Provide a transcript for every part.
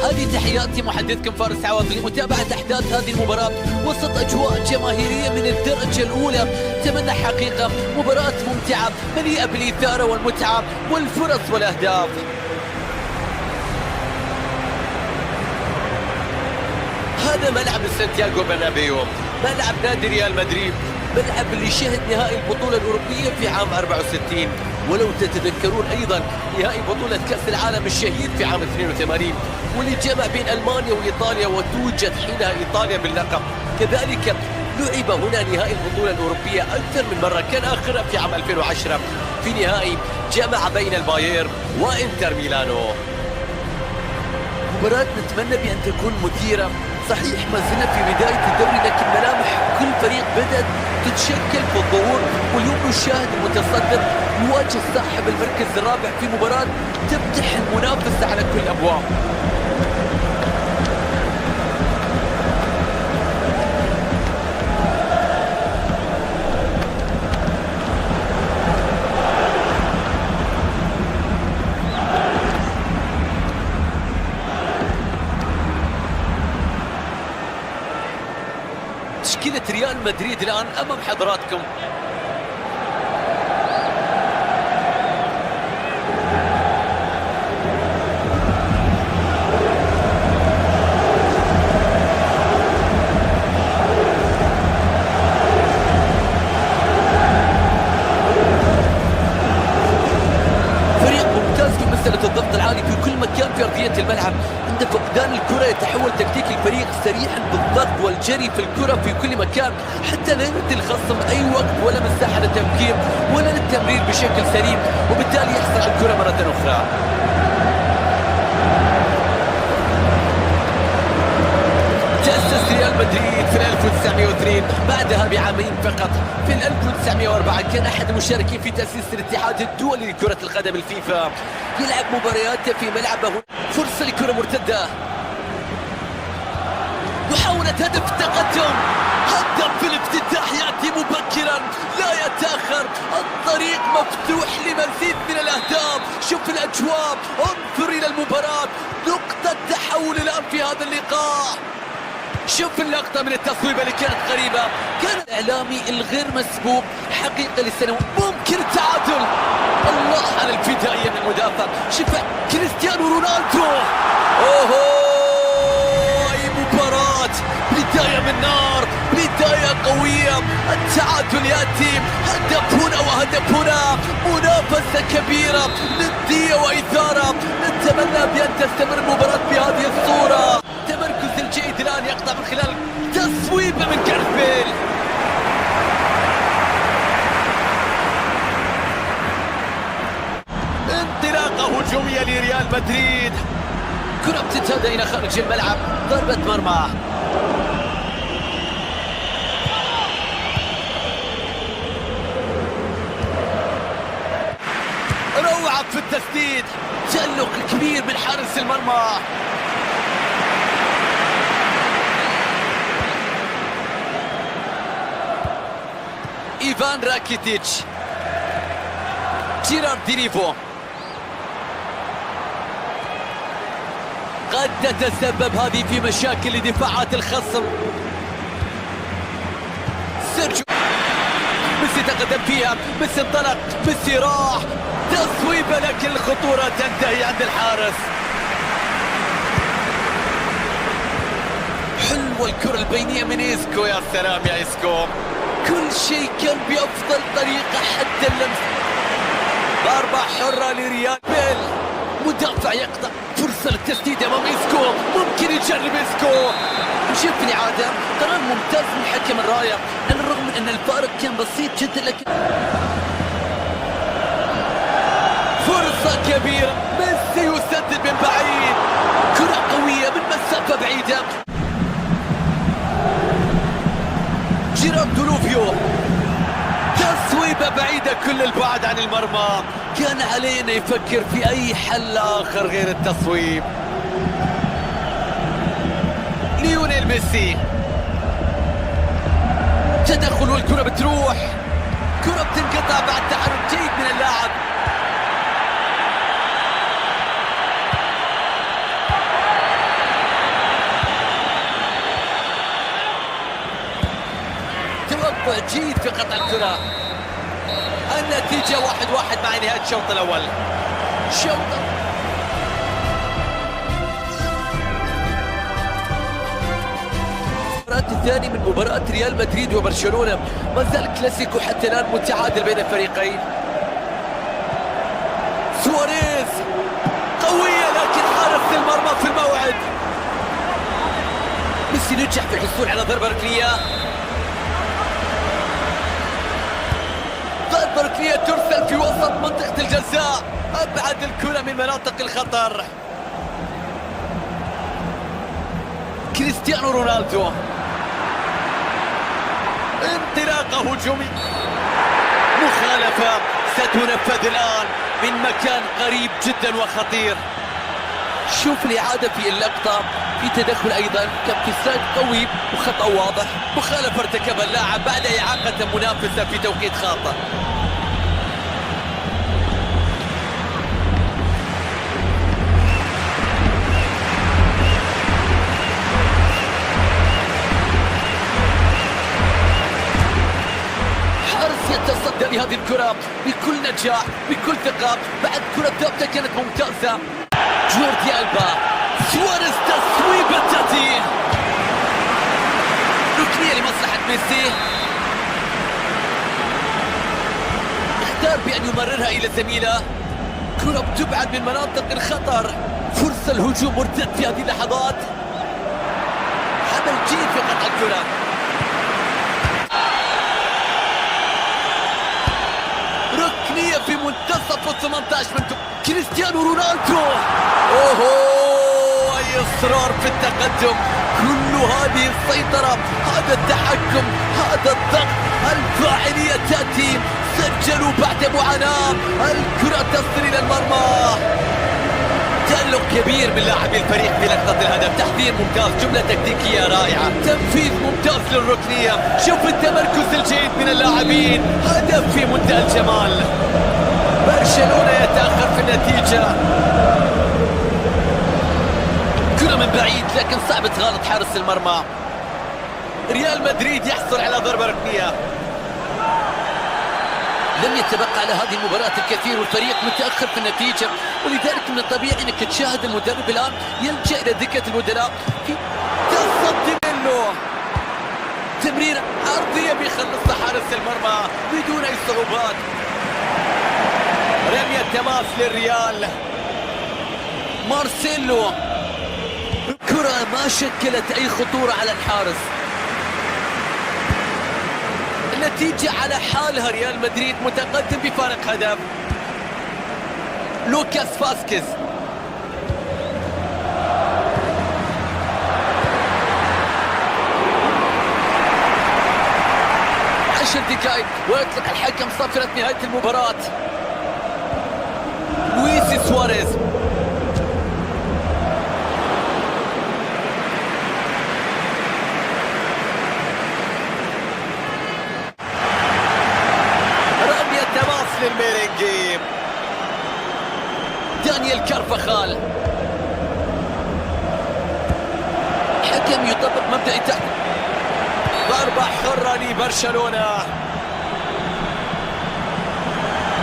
هذه تحياتي محدثكم فارس عواطي لمتابعة أحداث هذه المباراة وسط أجواء جماهيرية من الدرجة الأولى. أتمنى حقيقة مباراة ممتعة مليئة بالإثارة والمتعة والفرص والأهداف. هذا ملعب سانتياغو برنابيو، ملعب نادي ريال مدريد، ملعب اللي شهد نهائي البطولة الأوروبية في عام 64، ولو تتذكرون أيضا نهائي بطولة كأس العالم الشهير في عام 82 واللي جمع بين ألمانيا وإيطاليا وتوجت حينها إيطاليا باللقب. كذلك لعب هنا نهائي البطولة الأوروبية أكثر من مرة، كان آخرها في عام 2010 في نهائي جمع بين البايرن وإنتر ميلانو. مباراة نتمنى بأن تكون مثيرة. صحيح ما زلنا في بداية الدوري، لكن ملامح كل فريق بدأت تتشكل في الظهور، واليوم نشاهد المتصدر يواجه صاحب المركز الرابع في مباراة تفتح المنافسة على كل الأبواب. تشكيلة ريال مدريد الآن أمام حضراتكم. فريق ممتاز في مسألة الضغط العالي في كل مكان في أرضية الملعب. عند فقدان الكرة يتحول تكتيك الفريق سريعا بالضغط والجري في الكرة في كل مكان، حتى لا يعطي الخصم أي وقت ولا مساحة للتفكير ولا للتمرير بشكل سليم، وبالتالي يحصل على الكرة مرة أخرى. تأسس ريال مدريد في 1902، بعدها بعامين فقط في 1904 كان أحد المشاركين في تأسيس الاتحاد الدولي لكرة القدم الفيفا. يلعب مبارياته في ملعبه. فرصة لكرة مرتدة، محاولة هدف، تقدم، هدف في الافتتاح يأتي مبكرا لا يتأخر. الطريق مفتوح لمزيد من الأهداف. شوف الأجواء، انظر إلى المباراة، نقطة تحول الآن في هذا اللقاء. شوف اللقطة من التصويبة اللي كانت غريبة، كان الإعلامي الغير مسبوق حقيقة للسنوات. ممكن التعادل، الله على الفدائية من المدافع. شوف كريستيانو رونالدو، أوه أي مباراة، بداية من نار، بداية قوية. التعادل يأتي، هدف هنا وهدف هنا، منافسة كبيرة، ندية وإثارة. نتمنى بأن تستمر المباراة بهذه الصورة. التمركز الجيد الآن يقطع من خلال تصويبة من جارث بيل. انطلاقة هجومية لريال مدريد، كرة بتتهدى إلى خارج الملعب، ضربة مرمى. روعة في التسديد، تألق كبير من حارس المرمى. إيفان راكيتيتش، جيرارد دينيفو، قد تتسبب هذه في مشاكل لدفاعات الخصم. سيرجيو ميسي تقدم فيها، ميسي انطلق، ميسي راح، تصويبه لكن الخطورة تنتهي عند الحارس. حلوة الكرة البينية من إيسكو، يا سلام يا إيسكو، كل شيء كان بأفضل طريقة حتى اللمس. ضربة حرة لريال بيل، مدافع يقطع، فرصة للتسديد أمام إيسكو، ممكن يجرب إيسكو. شوف الإعادة، قرار ممتاز من حكم الراية، على الرغم من أن الفارق كان بسيط جدا، لكن فرصة كبيرة. ميسي يسدد من بعيد، كرة قوية من مسافة بعيدة. جيرارد دولوفيو، تصويبة بعيدة كل البعد عن المرمى. كان علينا يفكر في أي حل آخر غير التصويب. ليونيل ميسي، تدخل والكرة بتروح، كرة بتنقطع بعد تحرك جيد من اللاعب. جيد في قطع الكرة. النتيجة 1-1 مع نهاية الشوط الأول. المباراة الثانية من مباراة ريال مدريد وبرشلونة، ما زال كلاسيكو حتى الآن متعادل بين الفريقين. سواريز قوية لكن حارس المرمى في الموعد. ميسي نجح في الحصول على ضربة ركنية. ضربة ركنية ترسل في وسط منطقة الجزاء، أبعد الكرة من مناطق الخطر. كريستيانو رونالدو، انطلاقة هجومية، مخالفة ستنفذ الآن من مكان قريب جدا وخطير. شوف الإعادة في اللقطة، في تدخل أيضا، كان في سلايد قوي وخطأ واضح. مخالفة ارتكبها اللاعب بعد إعاقة منافسة في توقيت خاطئ. يتصدى لهذه الكرة بكل نجاح بكل ثقة، بعد كرة ثابتة كانت ممتازة. جوردي ألبا، سواريز تصويبة تأتي، ركنية لمصلحة ميسي، اختار بأن يمررها إلى زميله. كرة بتبعد من مناطق الخطر، فرصة الهجوم مرتد في هذه اللحظات. حمل جيد في قطع الكرة. ركنية في منتصف 18 من كريستيانو رونالدو. اوهو، اي اصرار في التقدم، كل هذه السيطرة، هذا التحكم، هذا الضغط، الفاعلية تأتي. سجلوا بعد معاناة، الكرة تصل إلى المرمى. تألق كبير من لاعبي الفريق في لقطة الهدف، تحضير ممتاز، جملة تكتيكية رائعة، تنفيذ ممتاز للركنية. شوف التمركز الجيد من اللاعبين، هدف في منتهى الجمال. برشلونة يتأخر في النتيجة. كرة من بعيد لكن صعب تغالط حارس المرمى. ريال مدريد يحصل على ضربة ركنية. لم يتبقى على هذه المباراة الكثير والفريق متأخر في النتيجة، ولذلك من الطبيعي انك تشاهد المدرب الآن يلجأ إلى دكة البدلاء في تصدي منه. تمريرة عرضية بيخلصها حارس المرمى بدون أي صعوبات. رمية تماس للريال. مارسيلو، كرة ما شكلت أي خطورة على الحارس. النتيجة على حالها، ريال مدريد متقدم بفارق هدف. لوكاس فاسكيز، عشر دقائق ويطلق الحكم صفرة نهاية المباراة. لويس سواريز، للميرينجي. دانيال كارفاخال، حكم يطبق مبدأ التحت. ضربة حرة لبرشلونة.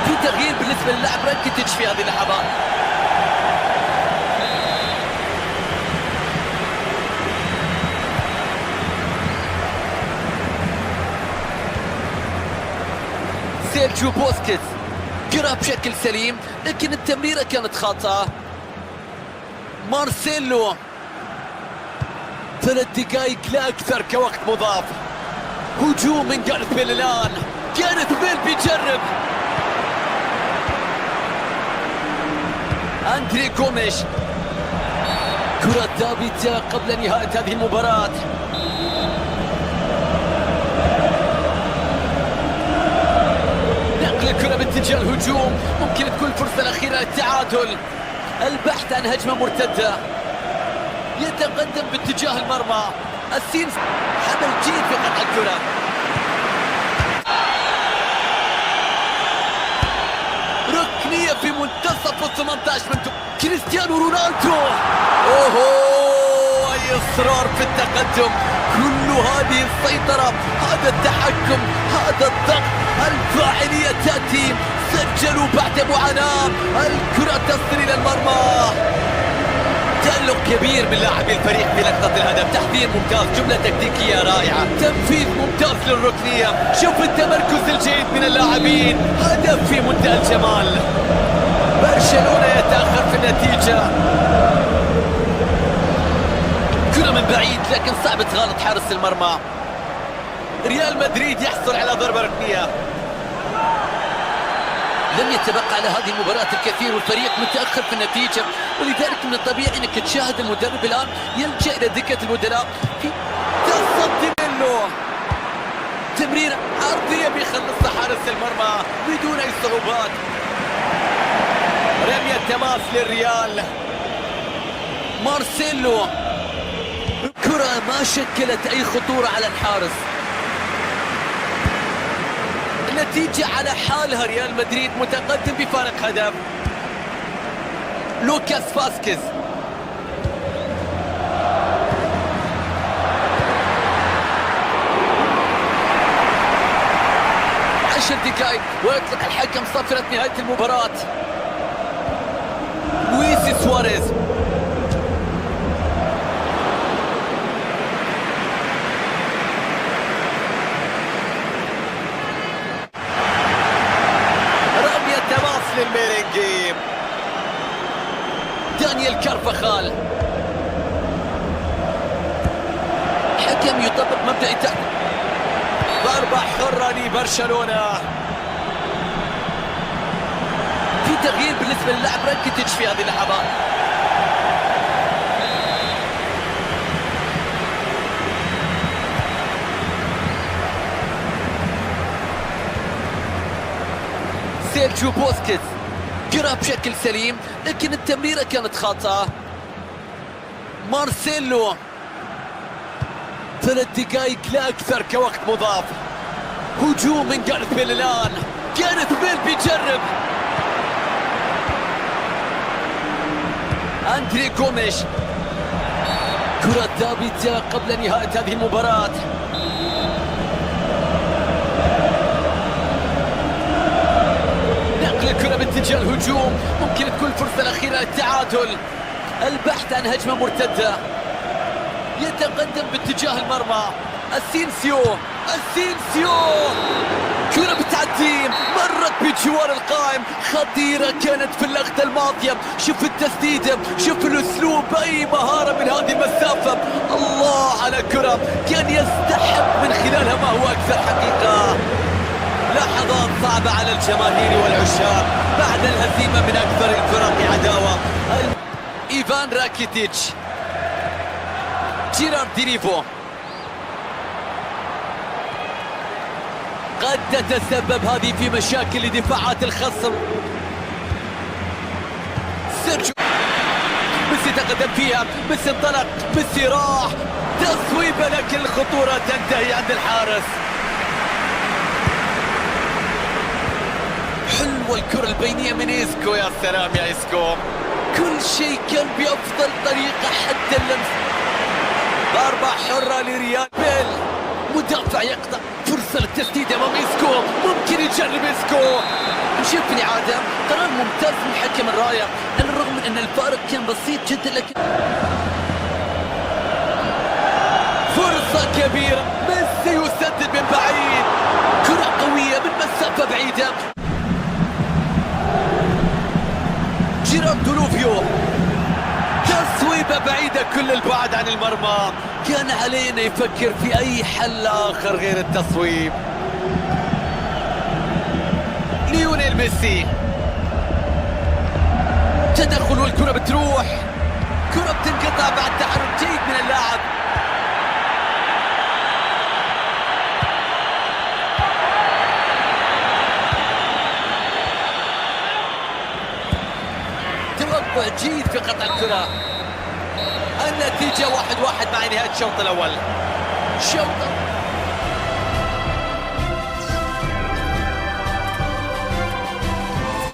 في تغيير بالنسبة للاعب راكيتيتش في هذه اللحظات. سيرجيو بوسكيتس، قرأ بشكل سليم لكن التمريرة كانت خاطئة. مارسيلو، 3 دقائق لا أكثر كوقت مضاف. هجوم من جارث بيل الآن. جارث بيل بيجرب. أندري غوميش، كرة ثابتة قبل نهاية هذه المباراة. الكرة باتجاه الهجوم، ممكن تكون الفرصة الأخيرة للتعادل. البحث عن هجمة مرتدة، يتقدم باتجاه المرمى. السين حمل جيد في قطع الكرة. ركنية في منتصف 18 من كريستيانو رونالدو. اوهو، اي اصرار في التقدم، كل هذه السيطرة، هذا التحكم، هذا الضغط، الفاعلية تأتي. سجلوا بعد معاناة، الكرة تصل إلى المرمى. تألق كبير من لاعبي الفريق في لقطة الهدف، تحضير ممتاز، جملة تكتيكية رائعة، تنفيذ ممتاز للركنية. شوف التمركز الجيد من اللاعبين، هدف في منتهى الجمال. برشلونة يتأخر في النتيجة. كرة من بعيد لكن صعب تغالط حارس المرمى. ريال مدريد يحصل على ضربة ركنية. لم يتبقى على هذه المباراة الكثير والفريق متأخر في النتيجة، ولذلك من الطبيعي انك تشاهد المدرب الآن يلجأ إلى دكة البدلاء في تصدي منه. تمريرة عرضية بيخلصها حارس المرمى بدون أي صعوبات. رمية تماس للريال. مارسيلو، كرة ما شكلت أي خطورة على الحارس. النتيجة على حالها، ريال مدريد متقدم بفارق هدف. لوكاس فاسكيز، عشر دقائق ويطلق الحكم صفرة نهاية المباراة. لويس سواريز، للميرينجي. دانيال كارفاخال، حكم يطبق مبدأ التأهيل. ضربة حرة لبرشلونة. في تغيير بالنسبة للاعب راكيتيتش في هذه اللحظات. سيرجيو بوسكيتس، كرة بشكل سليم لكن التمريرة كانت خاطئة. مارسيلو، 3 دقائق لا أكثر كوقت مضاف. هجوم من جارث بيل الآن. جارث بيل بيجرب. أندري غوميش، كرة ثابتة قبل نهاية هذه المباراة. الكرة باتجاه الهجوم، ممكن تكون الفرصة الأخيرة للتعادل. البحث عن هجمة مرتدة. يتقدم باتجاه المرمى. اسينسيو، كرة بتعدي، مرت بجوار القائم. خطيرة كانت في اللقطة الماضية. شوف التسديدة، شوف الأسلوب، أي مهارة من هذه المسافة. الله على كرة كان يستحق من خلالها ما هو أكثر حقيقة. لحظات صعبة على الجماهير والعشاق بعد الهزيمة من أكثر الفرق عداوة. إيفان راكيتيتش، جيرارد دينيفو، قد تتسبب هذه في مشاكل لدفاعات الخصم. سيرجيو، ميسي تقدم فيها، ميسي انطلق، ميسي راح، تصويبة لكن الخطورة تنتهي عند الحارس. حلوة الكرة البينية من إسكو، يا سلام يا إسكو، كل شيء كان بأفضل طريقة حتى اللمس. ضربة حرة لريال بيل، مدافع يقطع فرصة للتسديد أمام إسكو، ممكن يجرب إسكو. نشوف الإعادة، قرار ممتاز من حكم الراية، على الرغم من أن الفارق كان بسيط جدا لكن فرصة كبيرة. ميسي يسدد من بعيد، كرة قوية من مسافة بعيدة. جيرارد دولوفيو، تصويبة بعيدة كل البعد عن المرمى. كان علينا يفكر في أي حل آخر غير التصويب. ليونيل ميسي، تدخل والكرة بتروح، كرة بتنقطع بعد تحرك جيد من اللاعب. توقع جيد في قطع الكرة. النتيجة 1-1 مع نهاية الشوط الأول.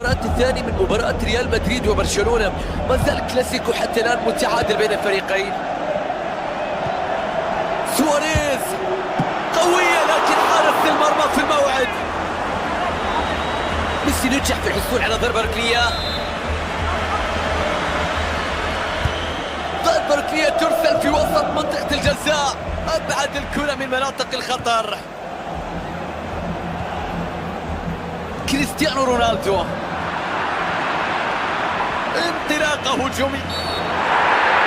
المباراة الثانية من مباراة ريال مدريد وبرشلونة، ما زال كلاسيكو حتى الآن متعادل بين الفريقين. سواريز قوية لكن حارس المرمى في الموعد. ميسي نجح في الحصول على ضربة ركنية. ضربة ركنية ترسل في وسط منطقة الجزاء، أبعد الكرة من مناطق الخطر. كريستيانو رونالدو، انطلاقة هجومية،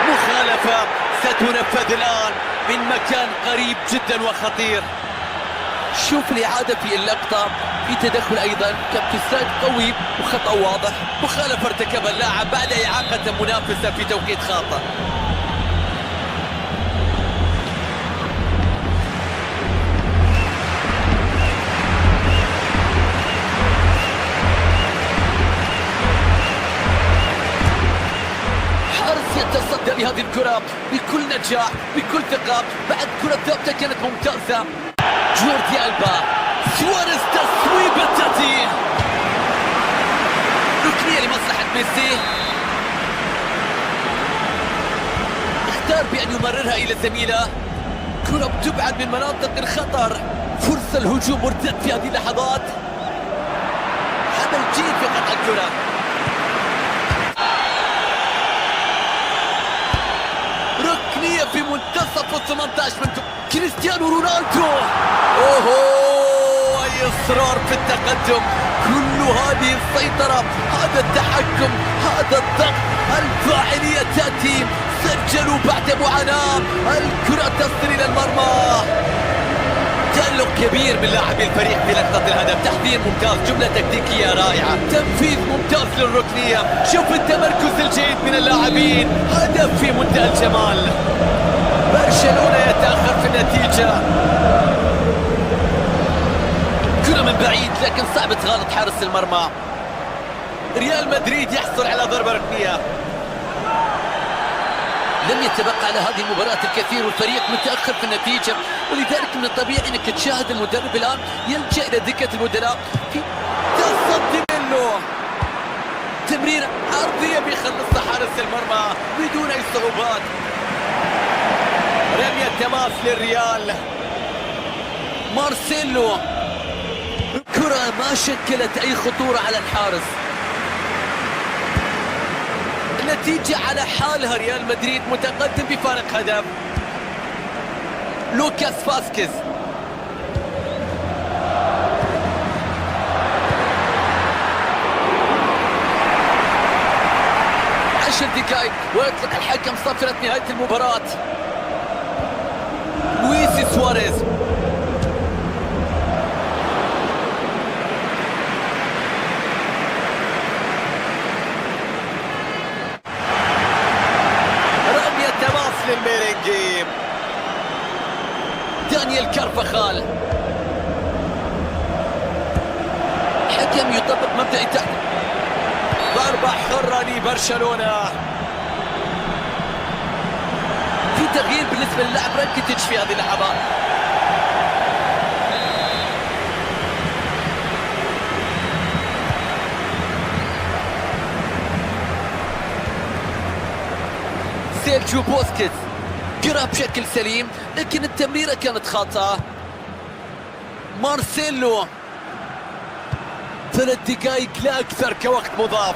مخالفة ستنفذ الآن من مكان قريب جدا وخطير. شوف الإعادة في اللقطة، في تدخل أيضا، كابتن قوي وخطأ واضح. مخالفة ارتكبها اللاعب بعد إعاقة منافسة في توقيت خاطئ. يتصدى لهذه الكرة بكل نجاح بكل ثقة، بعد كرة ثابتة كانت ممتازة. جوردي ألبا، سواريز تصويبة تأتي، ركنية لمصلحة ميسي، اختار بأن يمررها إلى زميله. كرة بتبعد من مناطق الخطر، فرصة الهجوم مرتد في هذه اللحظات. عمل جيد في قطع الكرة. ركنية في منتصف ال 18 من كريستيانو رونالدو. اوه، اي اصرار في التقدم، كل هذه السيطرة، هذا التحكم، هذا الضغط، الفاعلية تأتي. سجلوا بعد معاناة، الكرة تصل إلى المرمى. تألق كبير من لاعبي الفريق في لقطة الهدف، تحضير ممتاز، جملة تكتيكية رائعة، تنفيذ ممتاز للركنية. شوف التمركز الجيد من اللاعبين، هدف في منتهى الجمال. برشلونة يتأخر في النتيجة. كرة من بعيد لكن صعب تغالط حارس المرمى. ريال مدريد يحصل على ضربة ركنية. لم يتبقى على هذه المباراة الكثير والفريق متأخر في النتيجة، ولذلك من الطبيعي انك تشاهد المدرب الآن يلجأ إلى دكة البدلاء في تصدي منه. تمريرة عرضية بيخلصها حارس المرمى بدون أي صعوبات. رمية تماس للريال. مارسيلو، كرة ما شكلت أي خطورة على الحارس. النتيجة على حالها، ريال مدريد متقدم بفارق هدف. لوكاس فاسكيز، عشر دقائق ويطلق الحكم صفرة نهاية المباراة. لويس سواريز، للميرينجي. دانيال كارفاخال، حكم يطبق مبدأ تحت. ضربة حرة لبرشلونة. في تغيير بالنسبة للاعب راكيتيتش في هذه اللحظات. سيرجيو بوسكيتس، قرأ بشكل سليم لكن التمريرة كانت خاطئة. مارسيلو، 3 دقائق لا أكثر كوقت مضاف.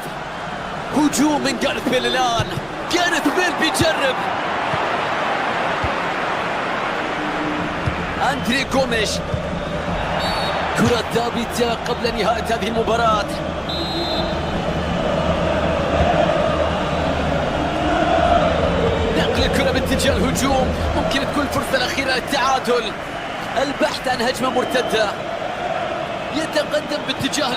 هجوم من جارث بيل الآن. جارث بيل بيجرب. أندري غوميش، كرة ثابتة قبل نهاية هذه المباراة. الكرة باتجاه الهجوم، ممكن تكون الفرصة الأخيرة للتعادل. البحث عن هجمة مرتدة، يتقدم باتجاه